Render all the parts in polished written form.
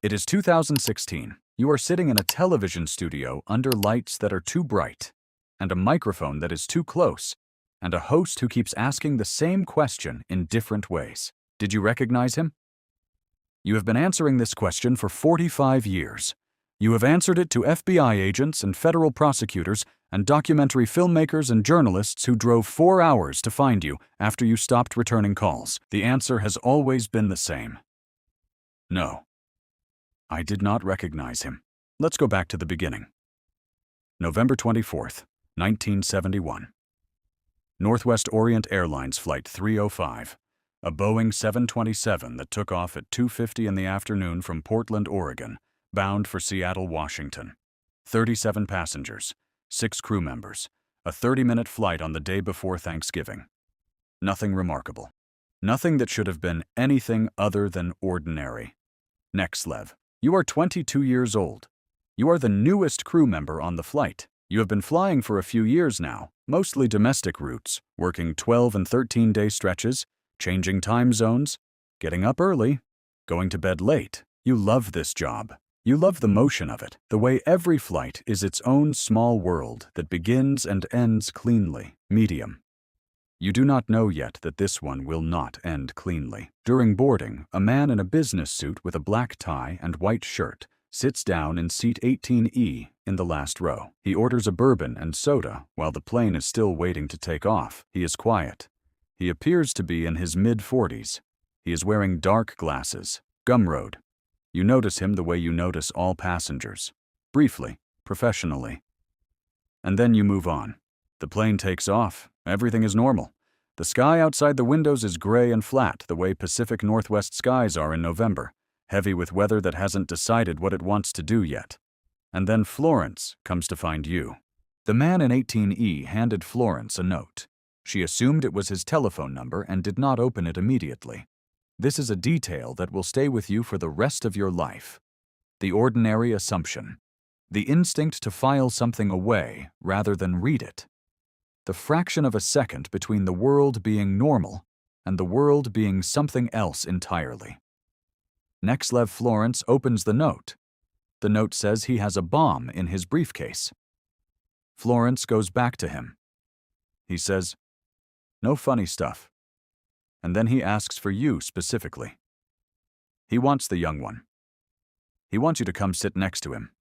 It is 2016. You are sitting in a television studio under lights that are too bright, and a microphone that is too close, and a host who keeps asking the same question in different ways. Did you recognize him? You have been answering this question for 45 years. You have answered it to FBI agents and federal prosecutors and documentary filmmakers and journalists who drove 4 hours to find you after you stopped returning calls. The answer has always been the same. No. I did not recognize him. Let's go back to the beginning. November 24th, 1971. Northwest Orient Airlines Flight 305, a Boeing 727 that took off at 2:50 in the afternoon from Portland, Oregon, bound for Seattle, Washington. 37 passengers, 6 crew members, a 30-minute flight on the day before Thanksgiving. Nothing remarkable. Nothing that should have been anything other than ordinary. Nexlev, you are 22 years old. You are the newest crew member on the flight. You have been flying for a few years now, mostly domestic routes, working 12 and 13-day stretches, changing time zones, getting up early, going to bed late. You love this job. You love the motion of it, the way every flight is its own small world that begins and ends cleanly, medium. You do not know yet that this one will not end cleanly. During boarding, a man in a business suit with a black tie and white shirt sits down in seat 18E in the last row. He orders a bourbon and soda while the plane is still waiting to take off. He is quiet. He appears to be in his mid-40s. He is wearing dark glasses, gumroad. You notice him the way you notice all passengers. Briefly, professionally. And then you move on. The plane takes off. Everything is normal. The sky outside the windows is gray and flat the way Pacific Northwest skies are in November, heavy with weather that hasn't decided what it wants to do yet. And then Florence comes to find you. The man in 18E handed Florence a note. She assumed it was his telephone number and did not open it immediately. This is a detail that will stay with you for the rest of your life. The ordinary assumption. The instinct to file something away rather than read it. The fraction of a second between the world being normal and the world being something else entirely. Nexlev Florence opens the note. The note says he has a bomb in his briefcase. Florence goes back to him. He says, "No funny stuff." And then he asks for you specifically. He wants the young one. He wants you to come sit next to him.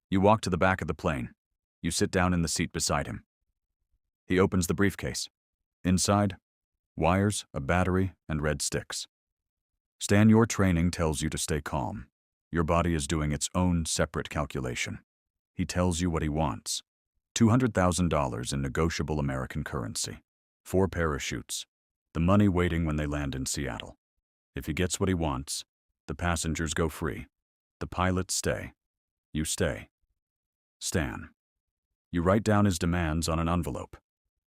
You walk to the back of the plane. You sit down in the seat beside him. He opens the briefcase. Inside, wires, a battery, and red sticks. Stan, your training tells you to stay calm. Your body is doing its own separate calculation. He tells you what he wants. $200,000 in negotiable American currency. 4 parachutes. The money waiting when they land in Seattle. If he gets what he wants, the passengers go free. The pilots stay. You stay. Stan. You write down his demands on an envelope.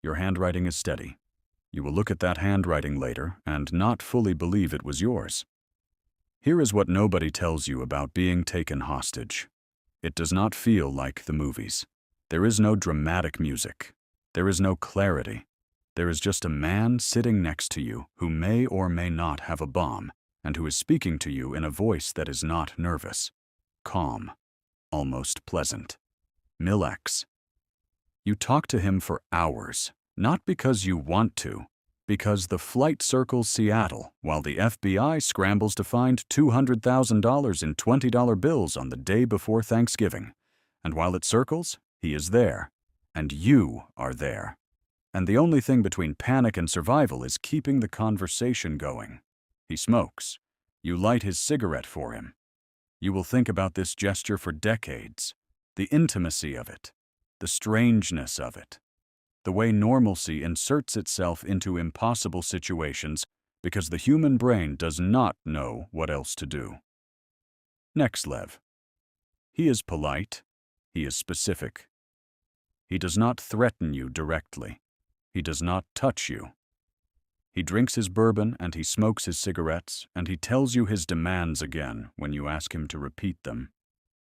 Your handwriting is steady. You will look at that handwriting later and not fully believe it was yours. Here is what nobody tells you about being taken hostage. It does not feel like the movies. There is no dramatic music. There is no clarity. There is just a man sitting next to you who may or may not have a bomb and who is speaking to you in a voice that is not nervous, calm, almost pleasant. Mil-X. You talk to him for hours, not because you want to, because the flight circles Seattle while the FBI scrambles to find $200,000 in $20 bills on the day before Thanksgiving. And while it circles, he is there, and you are there. And the only thing between panic and survival is keeping the conversation going. He smokes. You light his cigarette for him. You will think about this gesture for decades. The intimacy of it. The strangeness of it. The way normalcy inserts itself into impossible situations because the human brain does not know what else to do. Nexlev. He is polite. He is specific. He does not threaten you directly. He does not touch you. He drinks his bourbon and he smokes his cigarettes and he tells you his demands again when you ask him to repeat them,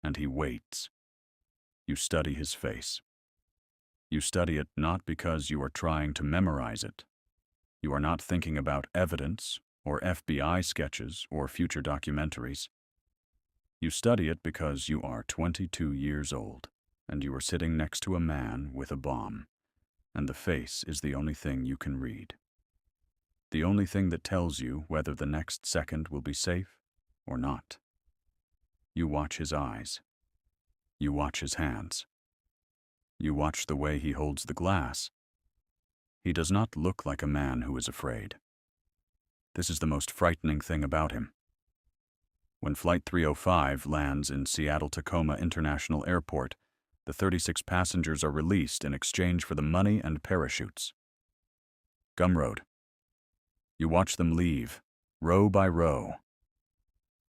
and he waits. You study his face. You study it not because you are trying to memorize it. You are not thinking about evidence or FBI sketches or future documentaries. You study it because you are 22 years old, and you are sitting next to a man with a bomb, and the face is the only thing you can read. The only thing that tells you whether the next second will be safe or not. You watch his eyes. You watch his hands. You watch the way he holds the glass. He does not look like a man who is afraid. This is the most frightening thing about him. When Flight 305 lands in Seattle-Tacoma International Airport, the 36 passengers are released in exchange for the money and parachutes. Gumroad. You watch them leave, row by row.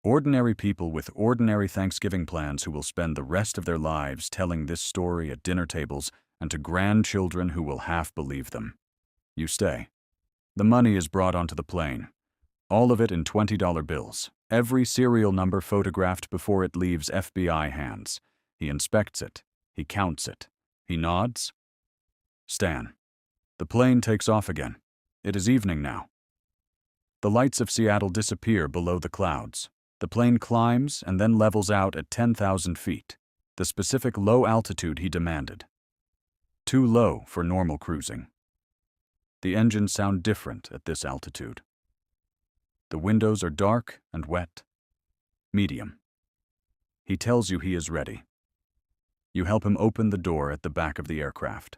Ordinary people with ordinary Thanksgiving plans who will spend the rest of their lives telling this story at dinner tables and to grandchildren who will half believe them. You stay. The money is brought onto the plane. All of it in $20 bills. Every serial number photographed before it leaves FBI hands. He inspects it. He counts it. He nods. Stan. The plane takes off again. It is evening now. The lights of Seattle disappear below the clouds. The plane climbs and then levels out at 10,000 feet, the specific low altitude he demanded. Too low for normal cruising. The engines sound different at this altitude. The windows are dark and wet. Medium. He tells you he is ready. You help him open the door at the back of the aircraft.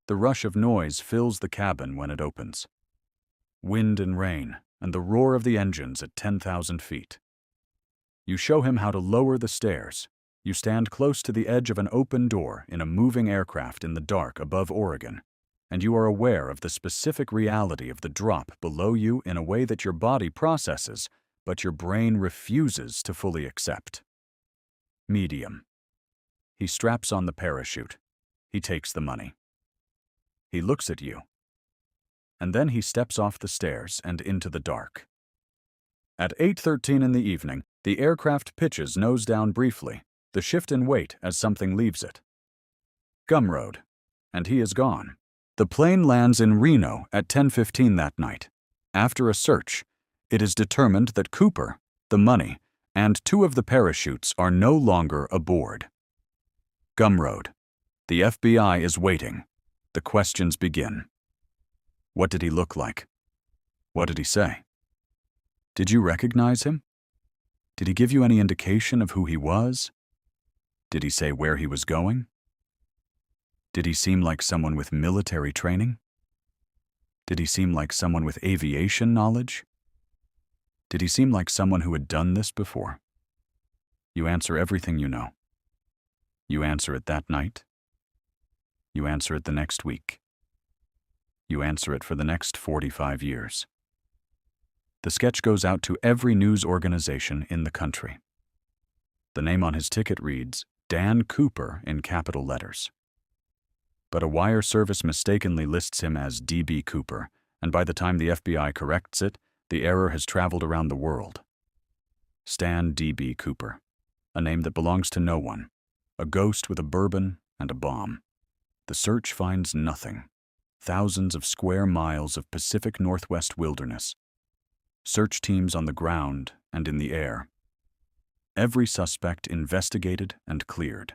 The rush of noise fills the cabin when it opens. Wind and rain, and the roar of the engines at 10,000 feet. You show him how to lower the stairs. You stand close to the edge of an open door in a moving aircraft in the dark above Oregon, and you are aware of the specific reality of the drop below you in a way that your body processes, but your brain refuses to fully accept. Medium. He straps on the parachute. He takes the money. He looks at you. And then he steps off the stairs and into the dark. At 8:13 in the evening, the aircraft pitches nose down briefly, the shift in weight as something leaves it. Gumroad. And he is gone. The plane lands in Reno at 10:15 that night. After a search, it is determined that Cooper, the money, and 2 of the parachutes are no longer aboard. Gumroad. The FBI is waiting. The questions begin. What did he look like? What did he say? Did you recognize him? Did he give you any indication of who he was? Did he say where he was going? Did he seem like someone with military training? Did he seem like someone with aviation knowledge? Did he seem like someone who had done this before? You answer everything you know. You answer it that night. You answer it the next week. You answer it for the next 45 years. The sketch goes out to every news organization in the country. The name on his ticket reads, Dan Cooper in capital letters. But a wire service mistakenly lists him as D.B.COOPER, and by the time the FBI corrects it, the error has traveled around the world. Stan D.B. Cooper, a name that belongs to no one, a ghost with a bourbon and a bomb. The search finds nothing. Thousands of square miles of Pacific Northwest wilderness. Search teams on the ground and in the air. Every suspect investigated and cleared.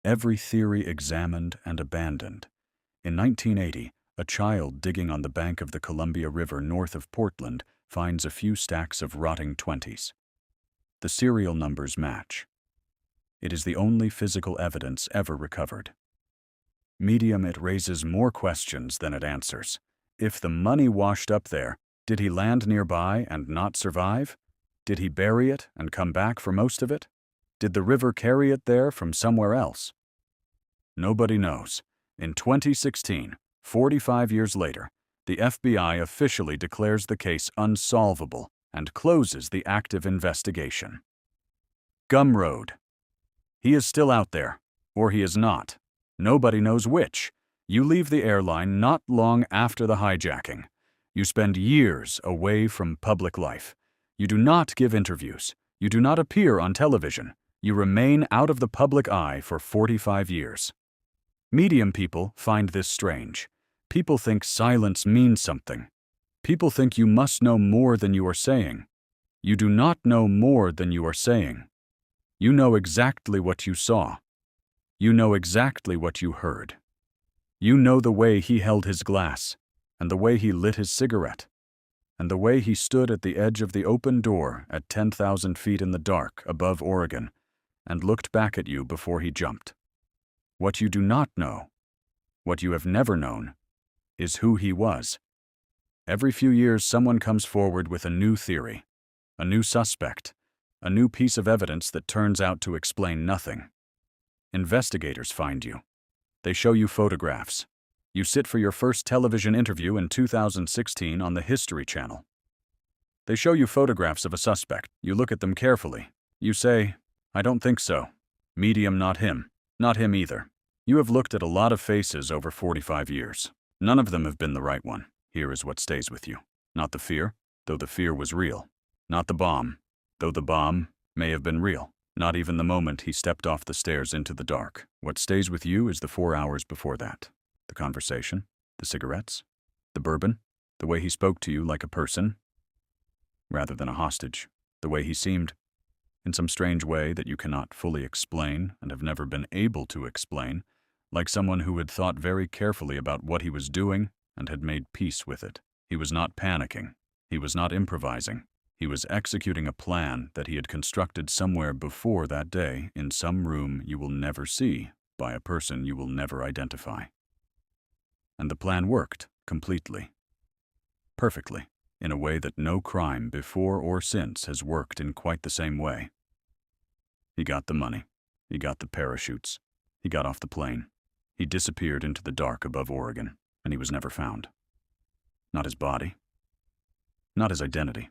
Every theory examined and abandoned. In 1980, a child digging on the bank of the Columbia River north of Portland finds a few stacks of rotting 20s. The serial numbers match. It is the only physical evidence ever recovered. Medium, it raises more questions than it answers. If the money washed up there, did he land nearby and not survive? Did he bury it and come back for most of it? Did the river carry it there from somewhere else? Nobody knows. In 2016, 45 years later, the FBI officially declares the case unsolvable and closes the active investigation. Gumroad. He is still out there, or he is not. Nobody knows which. You leave the airline not long after the hijacking. You spend years away from public life. You do not give interviews. You do not appear on television. You remain out of the public eye for 45 years. Medium people find this strange. People think silence means something. People think you must know more than you are saying. You do not know more than you are saying. You know exactly what you saw. You know exactly what you heard. You know the way he held his glass, and the way he lit his cigarette, and the way he stood at the edge of the open door at 10,000 feet in the dark above Oregon and looked back at you before he jumped. What you do not know, what you have never known, is who he was. Every few years someone comes forward with a new theory, a new suspect, a new piece of evidence that turns out to explain nothing. Investigators find you. They show you photographs. You sit for your first television interview in 2016 on the History Channel. They show you photographs of a suspect. You look at them carefully. You say, "I don't think so. Medium, not him. Not him either." You have looked at a lot of faces over 45 years. None of them have been the right one. Here is what stays with you. Not the fear, though the fear was real. Not the bomb, though the bomb may have been real. Not even the moment he stepped off the stairs into the dark. What stays with you is the 4 hours before that. The conversation, the cigarettes, the bourbon, the way he spoke to you like a person rather than a hostage, the way he seemed, in some strange way that you cannot fully explain and have never been able to explain, like someone who had thought very carefully about what he was doing and had made peace with it. He was not panicking. He was not improvising. He was executing a plan that he had constructed somewhere before that day in some room you will never see by a person you will never identify. And the plan worked completely, perfectly, in a way that no crime before or since has worked in quite the same way. He got the money. He got the parachutes. He got off the plane. He disappeared into the dark above Oregon, and he was never found. Not his body. Not his identity.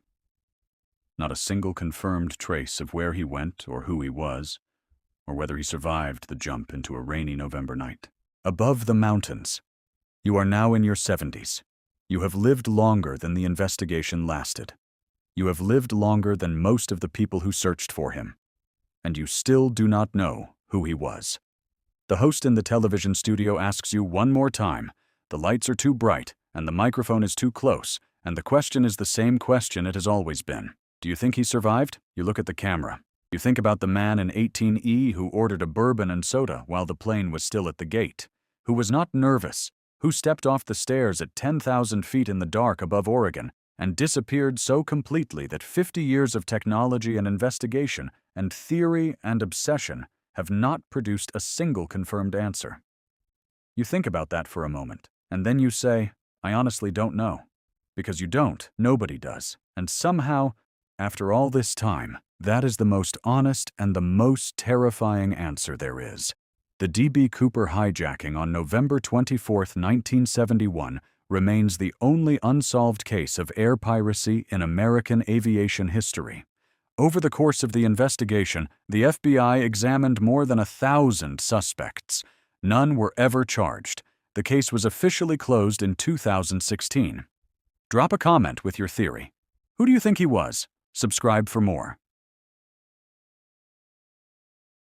Not a single confirmed trace of where he went or who he was, or whether he survived the jump into a rainy November night. Above the mountains. You are now in your 70s. You have lived longer than the investigation lasted. You have lived longer than most of the people who searched for him. And you still do not know who he was. The host in the television studio asks you one more time. The lights are too bright, and the microphone is too close, and the question is the same question it has always been. Do you think he survived? You look at the camera. You think about the man in 18E who ordered a bourbon and soda while the plane was still at the gate, who was not nervous, who stepped off the stairs at 10,000 feet in the dark above Oregon and disappeared so completely that 50 years of technology and investigation and theory and obsession have not produced a single confirmed answer. You think about that for a moment, and then you say, I honestly don't know. Because you don't, nobody does. And somehow, after all this time, that is the most honest and the most terrifying answer there is. The D.B.COOPER hijacking on November 24, 1971, remains the only unsolved case of air piracy in American aviation history. Over the course of the investigation, the FBI examined more than 1,000 suspects. None were ever charged. The case was officially closed in 2016. Drop a comment with your theory. Who do you think he was? Subscribe for more.